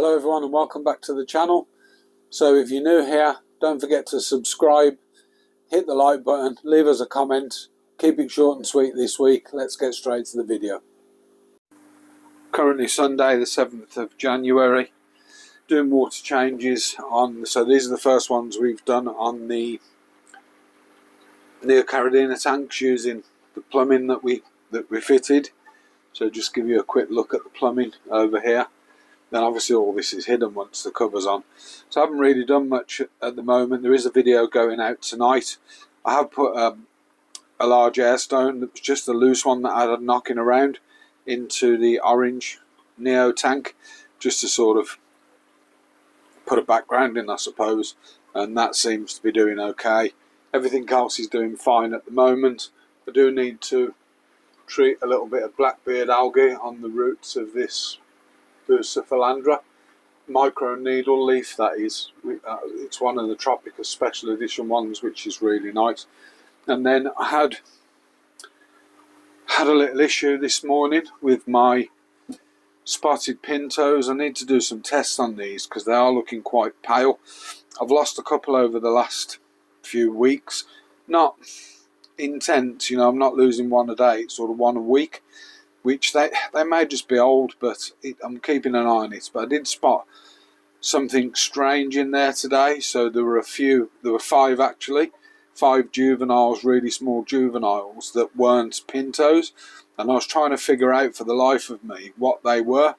Hello everyone and welcome back to the channel. So if you're new here, don't forget to subscribe, hit the like button, leave us a comment, keep it short and sweet this week. Let's get straight to the video. Currently Sunday the 7th of January, doing water changes on, so these are the first ones we've done on the Neo Carradina tanks using the plumbing that we fitted. So just give you a quick look at the plumbing over here. Then obviously all this is hidden once the cover's on. So I haven't really done much at the moment. There is a video going out tonight. I have put a large airstone that was just a loose one that I had knocking around into the orange Neo tank, just to sort of put a background in, I suppose, and that seems to be doing okay. Everything else is doing fine at the moment. I do need to treat a little bit of blackbeard algae on the roots of this Bucephalandra micro needle leaf, that is. It's one of the Tropica special edition ones, which is really nice. And then I had a little issue this morning with my spotted pintos. I need to do some tests on these because they are looking quite pale. I've lost a couple over the last few weeks. Not intense, you know, I'm not losing one a day, it's sort of one a week, which they may just be old, but I'm keeping an eye on it. But I did spot something strange in there today. So there were five actually, 5 juveniles, really small juveniles that weren't pintos, and I was trying to figure out for the life of me what they were.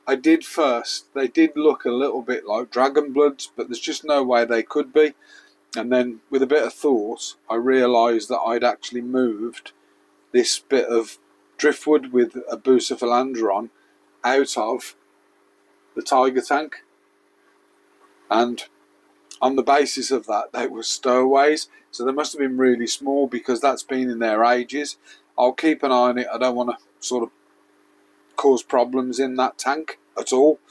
They did look a little bit like dragon bloods, but there's just no way they could be. And then with a bit of thought, I realised that I'd actually moved this bit of driftwood with a Bucephalandra on out of the tiger tank, and on the basis of that they were stowaways, so they must have been really small because that's been in there ages. I'll keep an eye on it. I don't want to sort of cause problems in that tank at all,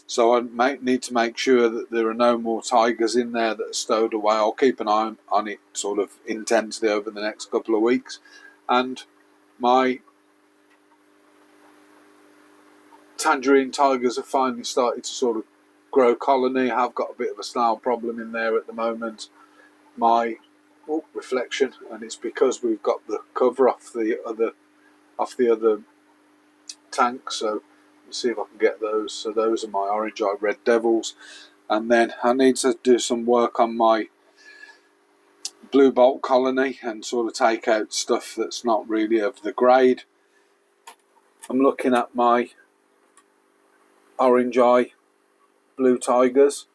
so I might need to make sure that there are no more tigers in there that are stowed away. I'll keep an eye on it sort of intensely over the next couple of weeks. And my tangerine tigers have finally started to sort of grow colony. I have got a bit of a snail problem in there at the moment. My reflection, and it's because we've got the cover off the other tank. So let's see if I can get those. So those are my orange-eye red devils, and then I need to do some work on my blue bolt colony and sort of take out stuff that's not really of the grade. I'm looking at my orange-eye blue tigers,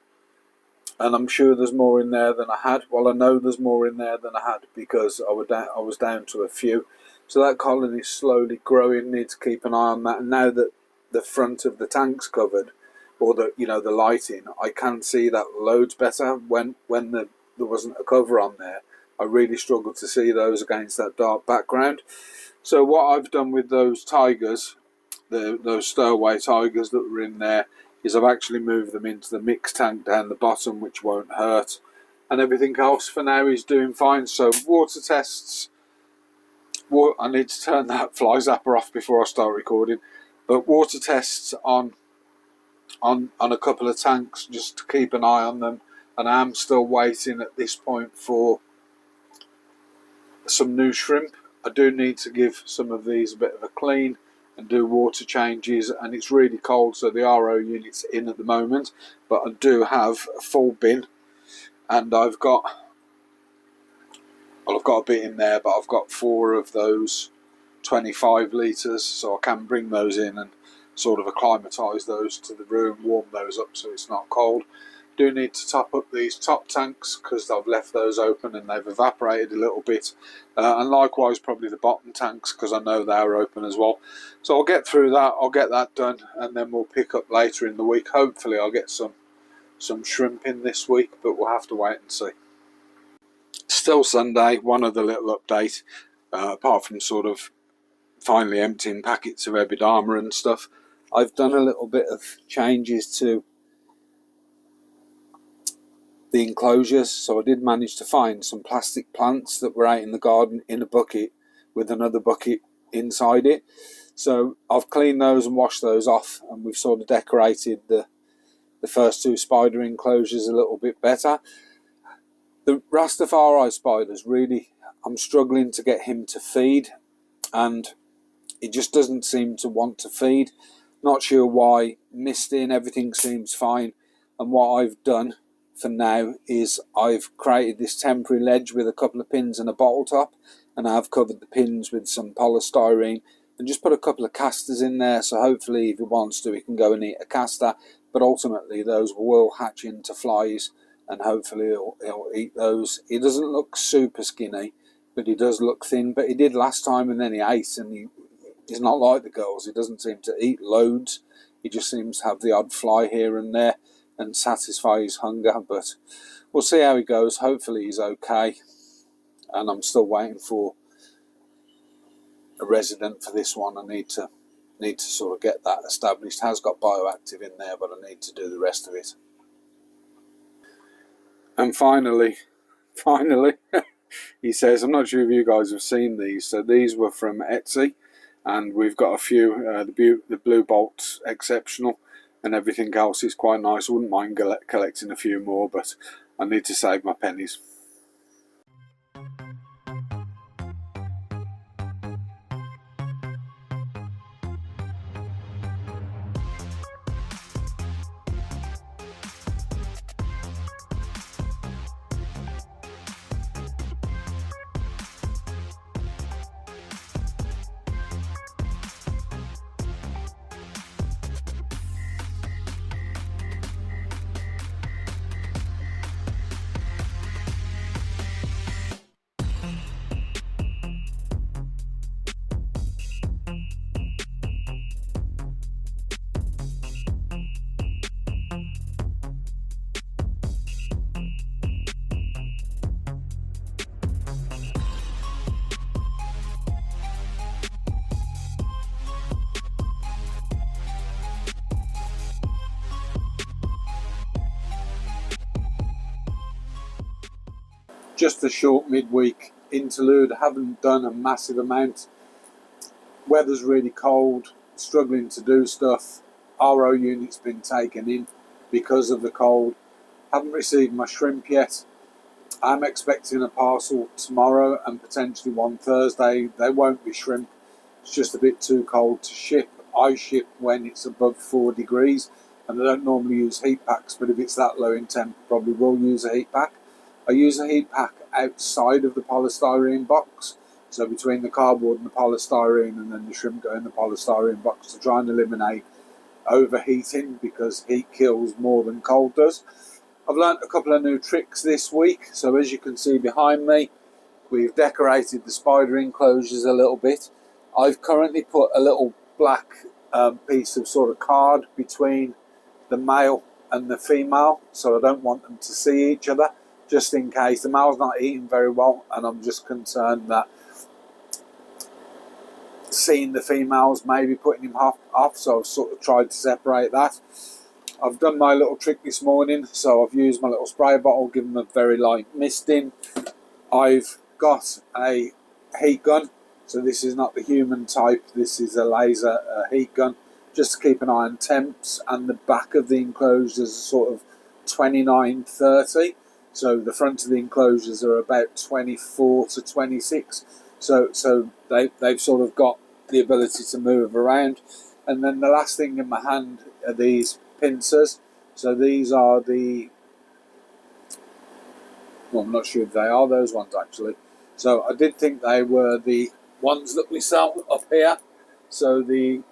and I'm sure there's more in there than I had. Well, I know there's more in there than I had because I was down to a few. So that colony is slowly growing. Need to keep an eye on that. And now that the front of the tank's covered, or the lighting, I can see that loads better. When there wasn't a cover on there, I really struggled to see those against that dark background. So what I've done with those tigers, those stowaway tigers that were in there, is I've actually moved them into the mixed tank down the bottom, which won't hurt, and everything else for now is doing fine. So water tests, I need to turn that fly zapper off before I start recording, but water tests on a couple of tanks just to keep an eye on them. And I am still waiting at this point for some new shrimp. I do need to give some of these a bit of a clean and do water changes, and it's really cold, so the RO unit's in at the moment, but I do have a full bin, and I've got a bit in there, but I've got 4 of those 25 litres, so I can bring those in and sort of acclimatise those to the room, warm those up so it's not cold. Do need to top up these top tanks because I've left those open and they've evaporated a little bit, and likewise probably the bottom tanks because I know they're open as well. So I'll get through that, I'll get that done, and then we'll pick up later in the week. Hopefully I'll get some shrimp in this week, but we'll have to wait and see. Still Sunday. One other little update, apart from sort of finally emptying packets of Epiderma and stuff, I've done a little bit of changes to the enclosures. So I did manage to find some plastic plants that were out in the garden in a bucket with another bucket inside it. So I've cleaned those and washed those off, and we've sort of decorated the the first two spider enclosures a little bit better. The Rastafari spiders, really, I'm struggling to get him to feed, and he just doesn't seem to want to feed. Not sure why. Misting, everything seems fine. And what I've done for now is I've created this temporary ledge with a couple of pins and a bottle top, and I've covered the pins with some polystyrene and just put a couple of casters in there, so hopefully if he wants to he can go and eat a caster, but ultimately those will hatch into flies and hopefully he'll eat those. He doesn't look super skinny, but he does look thin, but he did last time and then he ate, and he's not like the girls. He doesn't seem to eat loads. He just seems to have the odd fly here and there and satisfy his hunger, but we'll see how he goes. Hopefully he's okay, and I'm still waiting for a resident for this one. I need to sort of get that established. Has got bioactive in there, but I need to do the rest of it. And finally, he says, I'm not sure if you guys have seen these. So these were from Etsy, and we've got a few. The blue bolt's exceptional, and everything else is quite nice. I wouldn't mind collecting a few more, but I need to save my pennies. Just a short midweek interlude. Haven't done a massive amount. Weather's really cold, struggling to do stuff. RO unit's been taken in because of the cold. Haven't received my shrimp yet. I'm expecting a parcel tomorrow and potentially one Thursday. They won't be shrimp. It's just a bit too cold to ship. I ship when it's above 4 degrees, and I don't normally use heat packs, but if it's that low in temp, probably will use a heat pack. I use a heat pack outside of the polystyrene box, so between the cardboard and the polystyrene, and then the shrimp go in the polystyrene box to try and eliminate overheating, because heat kills more than cold does. I've learnt a couple of new tricks this week. So as you can see behind me, we've decorated the spider enclosures a little bit. I've currently put a little black piece of sort of card between the male and the female, so I don't want them to see each other, just in case. The male's not eating very well, and I'm just concerned that seeing the females maybe putting him off, so I've sort of tried to separate that. I've done my little trick this morning, so I've used my little spray bottle, given them a very light misting. I've got a heat gun, so this is not the human type, this is a laser heat gun, just to keep an eye on temps, and the back of the enclosures are sort of 29-30. So the front of the enclosures are about 24 to 26. So they've sort of got the ability to move around. And then the last thing in my hand are these pincers. So these are the, well, I'm not sure if they are those ones actually. So I did think they were the ones that we sell up here. So the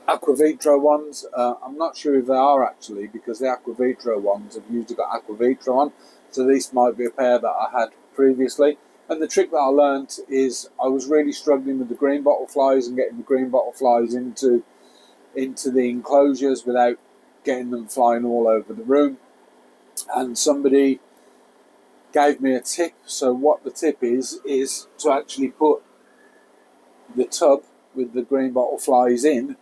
Aquavitro ones, I'm not sure if they are actually, because the Aquavitro ones have usually got Aquavitro on, so these might be a pair that I had previously. And the trick that I learnt is I was really struggling with the green bottle flies and getting the green bottle flies into the enclosures without getting them flying all over the room, and somebody gave me a tip. So what the tip is to actually put the tub with the green bottle flies in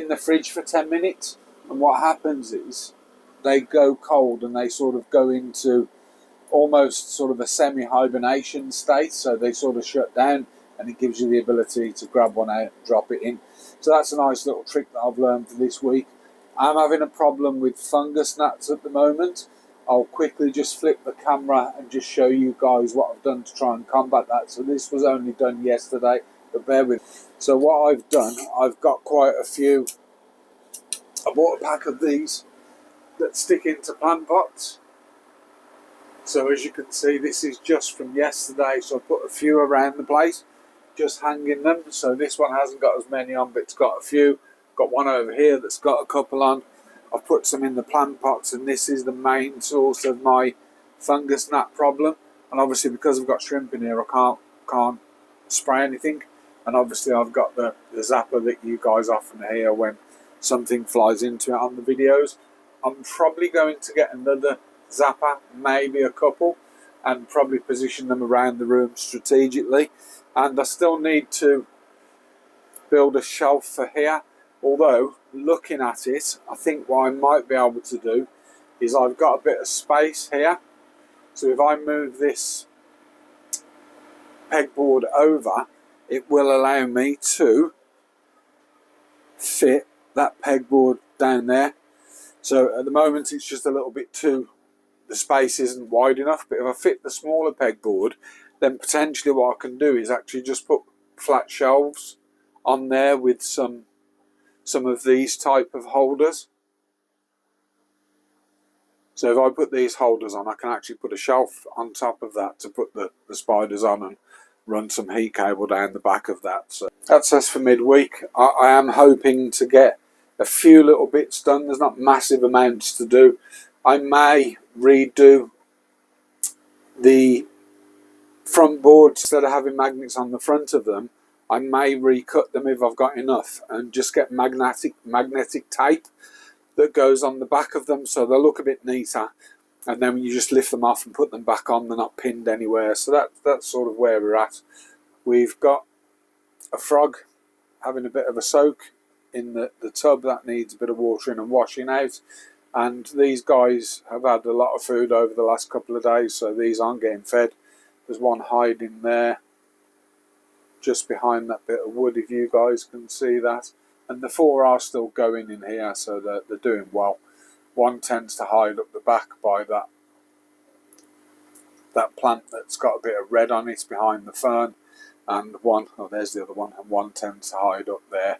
the fridge for 10 minutes, and what happens is they go cold and they sort of go into almost sort of a semi-hibernation state, so they sort of shut down, and it gives you the ability to grab one out and drop it in. So that's a nice little trick that I've learned for this week. I'm having a problem with fungus gnats at the moment. I'll quickly just flip the camera and just show you guys what I've done to try and combat that. So this was only done yesterday, but bear with me. So what I've done, I've got quite a few. I bought a pack of these that stick into plant pots. So as you can see, this is just from yesterday. So I put a few around the place, just hanging them. So this one hasn't got as many on, but it's got a few. Got one over here that's got a couple on. I've put some in the plant pots, and this is the main source of my fungus gnat problem. And obviously, because I've got shrimp in here, I can't spray anything. And obviously, I've got the zapper that you guys often hear when something flies into it on the videos. I'm probably going to get another zapper, maybe a couple, and probably position them around the room strategically. And I still need to build a shelf for here. Although, looking at it, I think what I might be able to do is I've got a bit of space here. So if I move this pegboard over, it will allow me to fit that pegboard down there. So at the moment it's just a little bit too, the space isn't wide enough. But if I fit the smaller pegboard, then potentially what I can do is actually just put flat shelves on there with some of these type of holders. So if I put these holders on, I can actually put a shelf on top of that to put the spiders on and run some heat cable down the back of that. So that's us for midweek. I am hoping to get a few little bits done. There's not massive amounts to do. I may redo the front boards. Instead of having magnets on the front of them, I may recut them if I've got enough and just get magnetic tape that goes on the back of them, so they'll look a bit neater. And then when you just lift them off and put them back on, they're not pinned anywhere. So that's sort of where we're at. We've got a frog having a bit of a soak in the tub that needs a bit of watering and washing out. And these guys have had a lot of food over the last couple of days, so these aren't getting fed. There's one hiding there, just behind that bit of wood, if you guys can see that. And the 4 are still going in here, so they're doing well. One tends to hide up the back by that plant that's got a bit of red on it behind the fern. And one, oh there's the other one, and one tends to hide up there.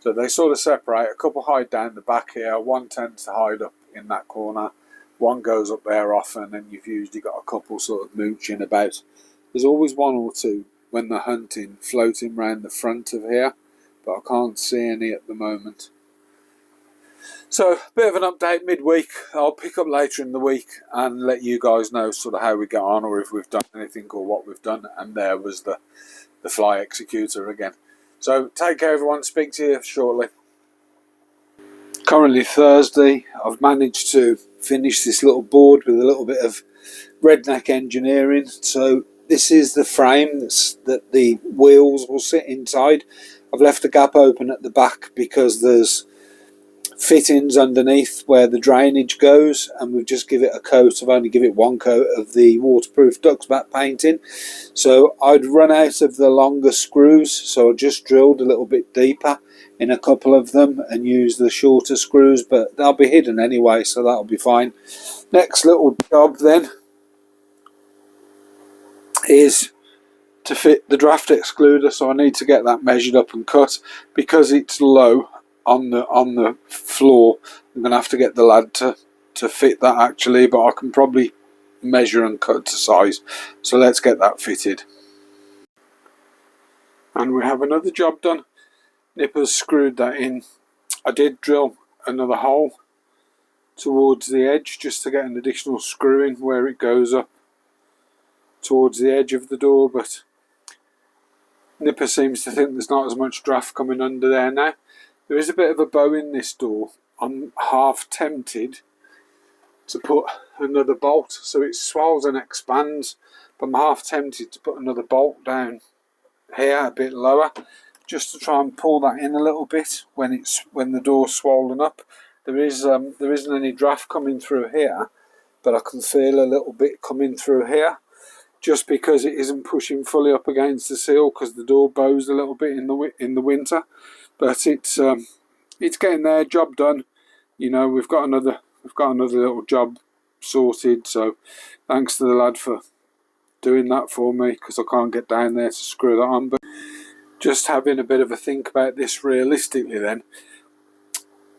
So they sort of separate. A couple hide down the back here, one tends to hide up in that corner. One goes up there often, and you've usually got a couple sort of mooching about. There's always one or two when they're hunting floating around the front of here, but I can't see any at the moment. So, a bit of an update midweek. I'll pick up later in the week and let you guys know sort of how we get on, or if we've done anything or what we've done. And there was the fly executor again. So, take care everyone, speak to you shortly. Currently Thursday. I've managed to finish this little board with a little bit of redneck engineering. So this is the frame that the wheels will sit inside. I've left a gap open at the back because there's fittings underneath where the drainage goes, and we've just give it a coat. I've only give it one coat of the waterproof ducks back painting. So I'd run out of the longer screws, so I just drilled a little bit deeper in a couple of them and use the shorter screws, but they'll be hidden anyway, so that'll be fine. Next little job then is to fit the draft excluder, so I need to get that measured up and cut. Because it's low on the floor, I'm going to have to get the lad to fit that actually, but I can probably measure and cut to size. So let's get that fitted. And we have another job done. Nipper's screwed that in. I did drill another hole towards the edge just to get an additional screw in where it goes up towards the edge of the door, but Nipper seems to think there's not as much draft coming under there now. There is a bit of a bow in this door. I'm half tempted to put another bolt so it swells and expands, but I'm half tempted to put another bolt down here a bit lower just to try and pull that in a little bit when the door's swollen up. There isn't any draft coming through here, but I can feel a little bit coming through here, just because it isn't pushing fully up against the seal because the door bows a little bit in the winter. But it's getting there, job done. you know, we've got another little job sorted. So thanks to the lad for doing that for me, because I can't get down there to screw that on. But just having a bit of a think about this realistically then.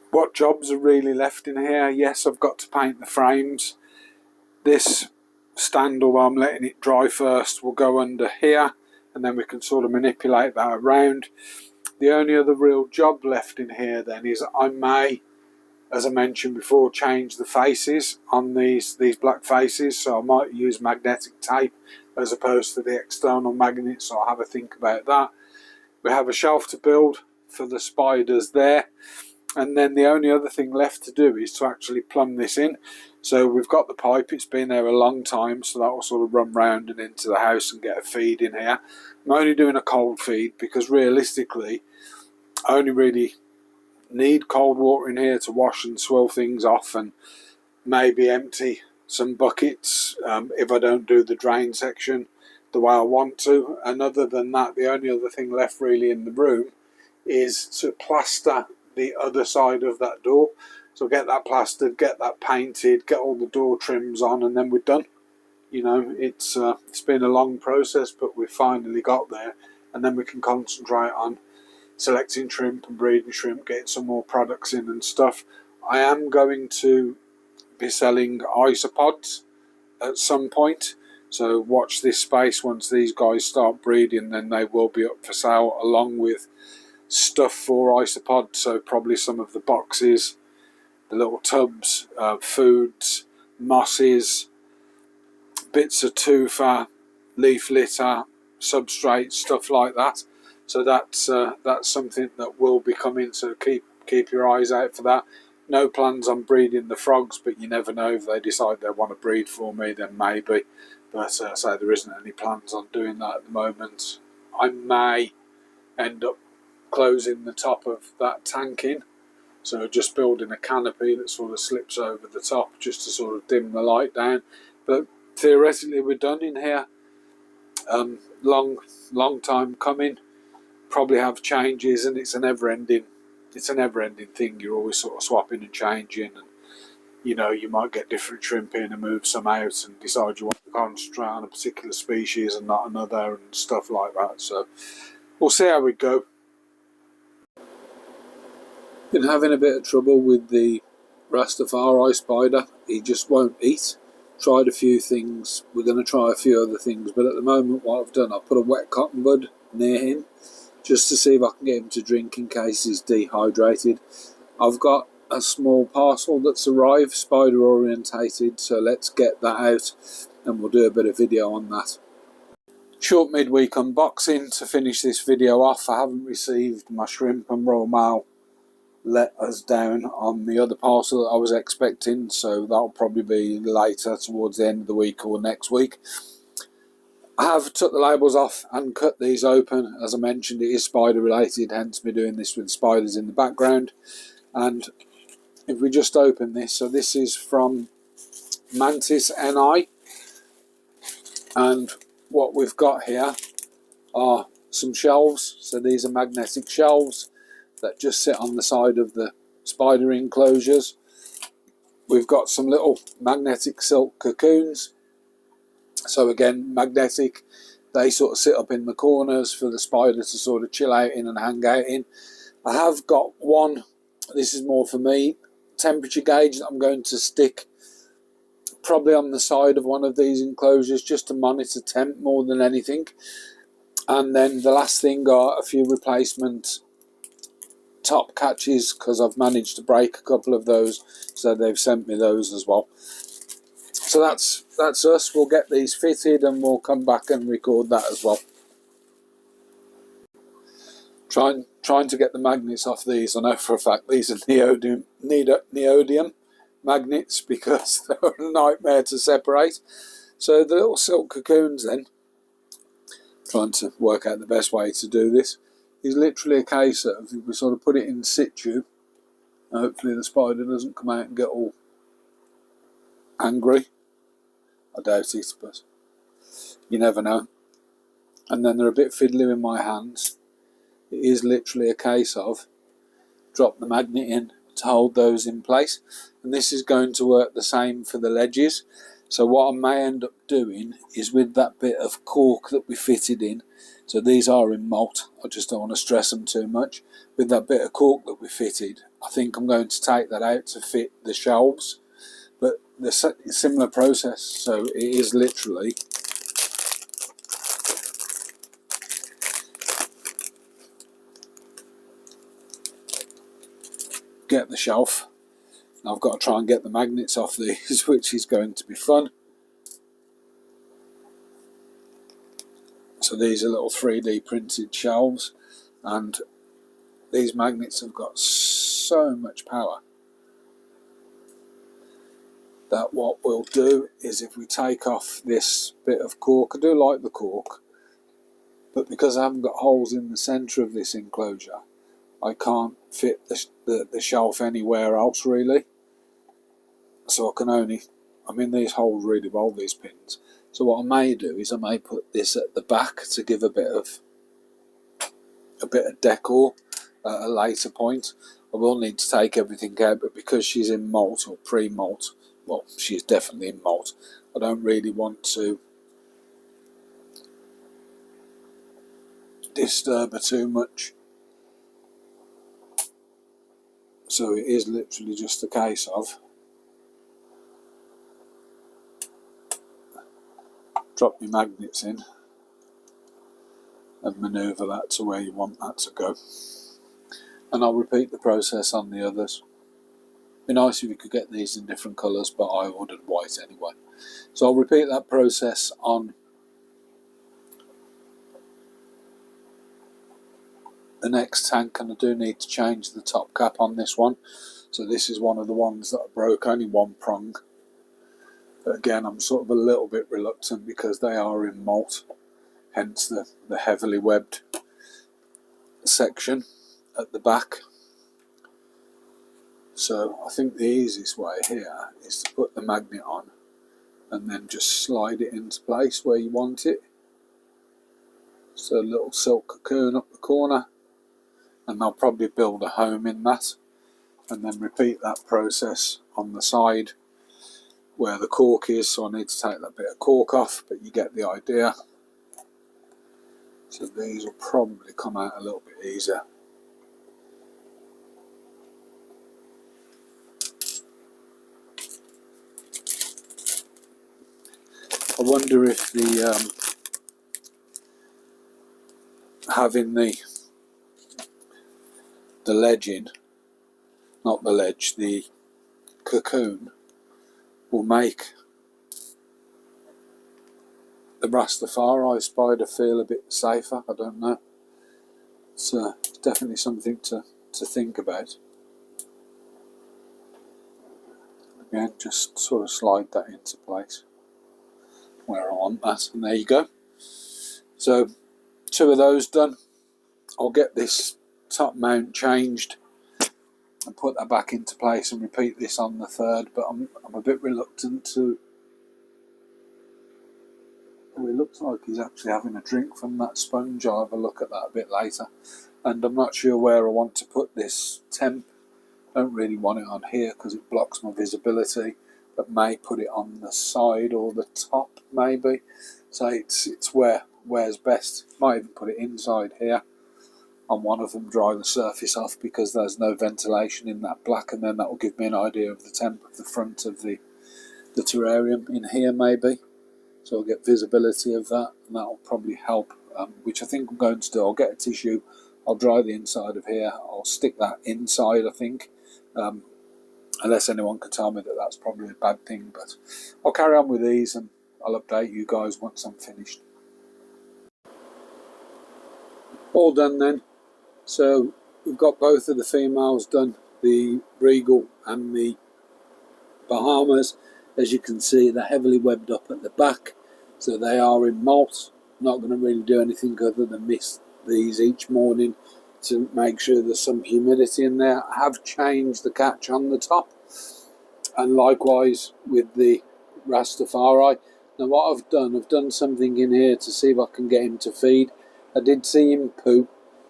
What jobs are really left in here? Yes, I've got to paint the frames. This stand, while I'm letting it dry first, will go under here, and then we can sort of manipulate that around. The only other real job left in here then is I may, as I mentioned before, change the faces on these black faces. So I might use magnetic tape as opposed to the external magnets. So I'll have a think about that. We have a shelf to build for the spiders there. And then the only other thing left to do is to actually plumb this in. So we've got the pipe, it's been there a long time, so that will sort of run round and into the house and get a feed in here. I'm only doing a cold feed because realistically, I only really need cold water in here to wash and swirl things off and maybe empty some buckets if I don't do the drain section the way I want to. And other than that, the only other thing left really in the room is to plaster the other side of that door. So get that plastered, get that painted, get all the door trims on, and then we're done. You know, it's been a long process, but we've finally got there, and then we can concentrate on selecting shrimp and breeding shrimp, getting some more products in and stuff. I am going to be selling isopods at some point, so watch this space. Once these guys start breeding, then they will be up for sale along with stuff for isopods. So probably some of the boxes, the little tubs, foods, mosses, bits of tufa, leaf litter, substrate, stuff like that. So that's something that will be coming, so keep your eyes out for that. No plans on breeding the frogs, but you never know, if they decide they want to breed for me, then maybe. But so there isn't any plans on doing that at the moment. I may end up closing the top of that tank in, so just building a canopy that sort of slips over the top just to sort of dim the light down. But theoretically we're done in here. Long time coming. Probably have changes, and it's a never-ending thing. You're always sort of swapping and changing, and you know, you might get different shrimp in and move some out and decide you want to concentrate on a particular species and not another and stuff like that. So we'll see how we go. Been having a bit of trouble with the Rastafari spider. He just won't eat. Tried a few things. We're going to try a few other things, but at the moment what I've done, I've put a wet cotton bud near him just to see if I can get him to drink in case he's dehydrated. I've got a small parcel that's arrived, spider orientated, so let's get that out and we'll do a bit of video on that. Short midweek unboxing to finish this video off. I haven't received my shrimp, and Royal Mail let us down on the other parcel that I was expecting, so that'll probably be later towards the end of the week or next week. I have took the labels off and cut these open. As I mentioned, it is spider related, hence me doing this with spiders in the background. And if we just open this, so this is from Mantis NI, and what we've got here are some shelves. So these are magnetic shelves that just sit on the side of the spider enclosures. We've got some little magnetic silk cocoons. So again, magnetic, they sort of sit up in the corners for the spider to sort of chill out in and hang out in. I have got one, this is more for me, temperature gauge that I'm going to stick probably on the side of one of these enclosures just to monitor temp more than anything. And then the last thing are a few replacement top catches, because I've managed to break a couple of those, so they've sent me those as well. So that's us. We'll get these fitted and we'll come back and record that as well. Trying to get the magnets off these. I know for a fact these are neodymium magnets because they're a nightmare to separate. So the little silk cocoons then, trying to work out the best way to do this, is literally a case of we sort of put it in situ. Hopefully the spider doesn't come out and get all angry. I doubt it, but you never know. And then they're a bit fiddly in my hands. It is literally a case of drop the magnet in, to hold those in place, and this is going to work the same for the ledges. So what I may end up doing is, with that bit of cork that we fitted in, so these are in malt, I just don't want to stress them too much, with that bit of cork that we fitted, I think I'm going to take that out to fit the shelves. But the similar process, so it is literally get the shelf. Now I've got to try and get the magnets off these, which is going to be fun. So these are little 3D printed shelves, and these magnets have got so much power that what we'll do is, if we take off this bit of cork, I do like the cork, but because I haven't got holes in the centre of this enclosure, I can't fit the shelf anywhere else really. So I can only, these holes really well, these pins. So what I may do is I may put this at the back to give a bit of decor at a later point. I will need to take everything out, but because she's in malt or pre-malt, well, she's definitely in malt, I don't really want to disturb her too much. So it is literally just a case of drop your magnets in and manoeuvre that to where you want that to go. And I'll repeat the process on the others. Be nice if you could get these in different colours, but I ordered white anyway. So I'll repeat that process on the next tank, and I do need to change the top cap on this one. So this is one of the ones that I broke, only one prong. But again, I'm sort of a little bit reluctant because they are in malt, hence the heavily webbed section at the back. So I think the easiest way here is to put the magnet on and then just slide it into place where you want it. So a little silk cocoon up the corner, and I'll probably build a home in that, and then repeat that process on the side where the cork is. So I need to take that bit of cork off, but you get the idea. So these will probably come out a little bit easier. I wonder if the having the ledge in, not the ledge, the cocoon, will make the Rastafari spider feel a bit safer. I don't know. It's definitely something to think about. Again, just sort of slide that into place where I want that, and there you go. So 2 of those done. I'll get this top mount changed and put that back into place and repeat this on the 3rd, but I'm a bit reluctant to. Oh, it looks like he's actually having a drink from that sponge. I'll have a look at that a bit later. And I'm not sure where I want to put this temp. I don't really want it on here because it blocks my visibility, but may put it on the side or the top maybe. So it's where's best. Might even put it inside here on one of them, dry the surface off because there's no ventilation in that black, and then that will give me an idea of the temp of the front of the terrarium in here maybe. So I'll get visibility of that, and that will probably help, which I think I'm going to do. I'll get a tissue, I'll dry the inside of here, I'll stick that inside, I think, unless anyone can tell me that that's probably a bad thing, but I'll carry on with these and I'll update you guys once I'm finished. All done then. So we've got both of the females done, the Regal and the Bahamas. As you can see, they're heavily webbed up at the back, so they are in malt. Not going to really do anything other than mist these each morning to make sure there's some humidity in there. I have changed the catch on the top, and likewise with the Rastafari. Now what I've done something in here to see if I can get him to feed. I did see him poo,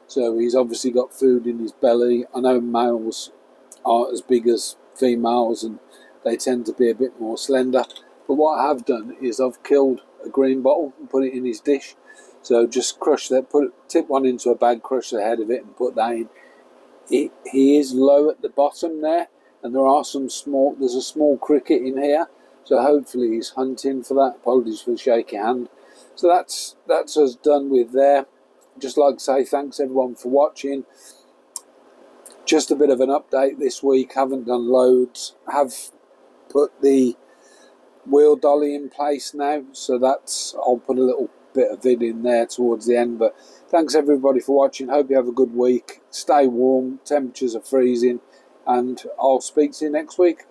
so he's obviously got food in his belly. I know males aren't as big as females, and they tend to be a bit more slender. But what I have done is I've killed a green bottle and put it in his dish. So just crush that, tip one into a bag, crush the head of it, and put that in. He is low at the bottom there, and there's a small cricket in here, so hopefully he's hunting for that. Apologies for the shaky hand. So that's us done with there. Just like to say thanks everyone for watching. Just a bit of an update this week. Haven't done loads. Have put the wheel dolly in place now, so I'll put a little bit of vid in there towards the end. But thanks everybody for watching. Hope you have a good week. Stay warm. Temperatures are freezing, and I'll speak to you next week.